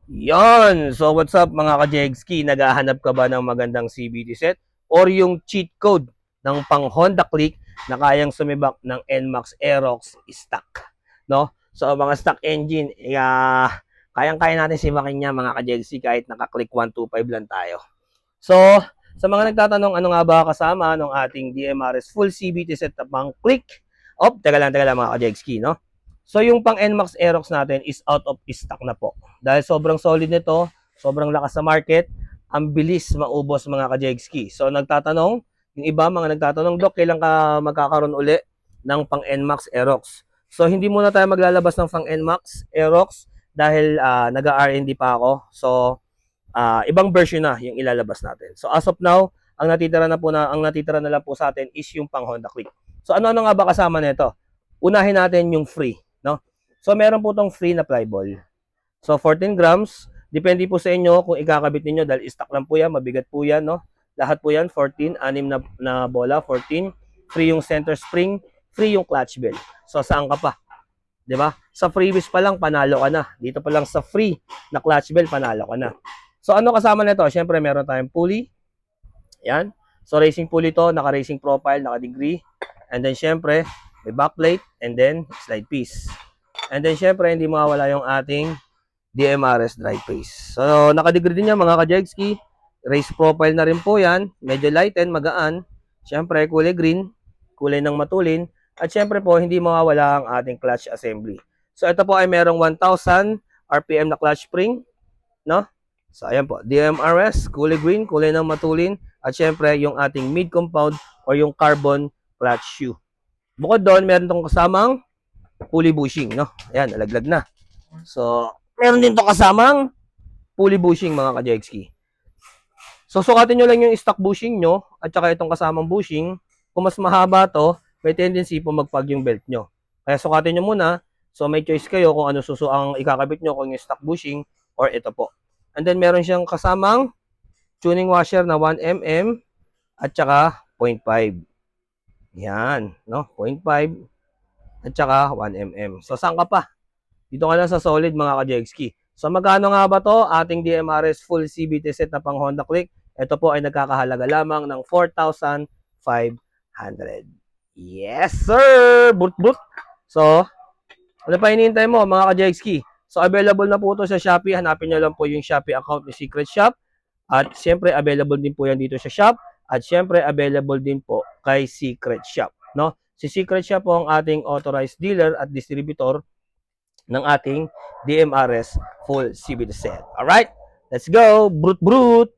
Yon. So what's up mga ka-Jegski? Naghahanap ka ba ng magandang CVT set or yung cheat code ng pang Honda Click na kayang sumibak ng NMAX Aerox stock, no? So mga stock engine, kayang-kaya natin simakin niya mga ka-Jegski kahit naka-click 125 lang tayo. So, sa mga nagtatanong ano nga ba kasama ng ating DMRS full CVT set na pang Click? Teka lang mga ka-Jegski, no? So yung pang NMAX Aerox natin is out of stock na po. Dahil sobrang solid nito, sobrang lakas sa market, ang bilis maubos mga ka-Jegski. So nagtatanong, yung iba mga nagtatanong, Dok, kailan ka magkakaroon uli ng pang NMAX Aerox? So hindi muna tayo maglalabas ng pang NMAX Aerox dahil nag-R&D pa ako. So ibang version na yung ilalabas natin. So as of now, ang natitira na lang po sa atin is yung pang Honda Click. So ano nga ba kasama nito? Unahin natin yung free, no? So meron po tong free na ply ball. So 14 grams, depende po sa inyo kung ikakabit niyo dahil stock lang po yan, mabigat po yan, no? Lahat po yan 14, anim na bola, 14, free yung center spring, free yung clutch bell. So saan ka pa? 'Di ba? Sa freebies pa lang panalo ka na. Dito pa lang sa free na clutch bell panalo ka na. So ano kasama nito? Syempre meron tayong pulley. Yan. So racing pulley to, naka-racing profile, naka-degree. And then syempre, may backplate and then slide piece. And then syempre, hindi mawawala yung ating DMRS drive piece. So naka-degree din yan mga ka-Jegski. Race profile na rin po yan. Medyo light and magaan. Syempre, kulay green, kulay ng matulin. At syempre po, hindi mawawala ang ating clutch assembly. So ito po ay merong 1,000 RPM na clutch spring, no? So, ayan po, DMRS, kulay green, kulay ng matulin, at syempre, yung ating mid-compound or yung carbon clutch shoe. Bukod doon, meron tong kasamang pulley bushing, no? Ayan, nalaglag na. So, meron din tong kasamang pulley bushing, mga ka-Jegski. So, sukatin nyo lang yung stock bushing nyo, at saka itong kasamang bushing. Kung mas mahaba to, may tendency po magpag yung belt nyo. Kaya sukatin nyo muna, so may choice kayo kung ano ang ikakabit nyo, kung yung stock bushing or ito po. And then meron siyang kasamang tuning washer na 1mm at saka 0.5. Yan, no? 0.5 at saka 1mm. So saan ka pa? Dito ka lang sa solid mga ka-Jegski. So magkano nga ba to? Ating DMRS full CVT set na pang Honda Click. Ito po ay nagkakahalaga lamang ng 4,500. Yes, sir! Boot. So, ano pa hinihintay mo mga ka-Jegski? So, available na po ito sa Shopee. Hanapin nyo lang po yung Shopee account ni Secret Shop. At syempre, available din po yan dito sa shop. At syempre, available din po kay Secret Shop. No? Si Secret Shop po ang ating authorized dealer at distributor ng ating DMRS full CVT set. Alright? Let's go! Brute!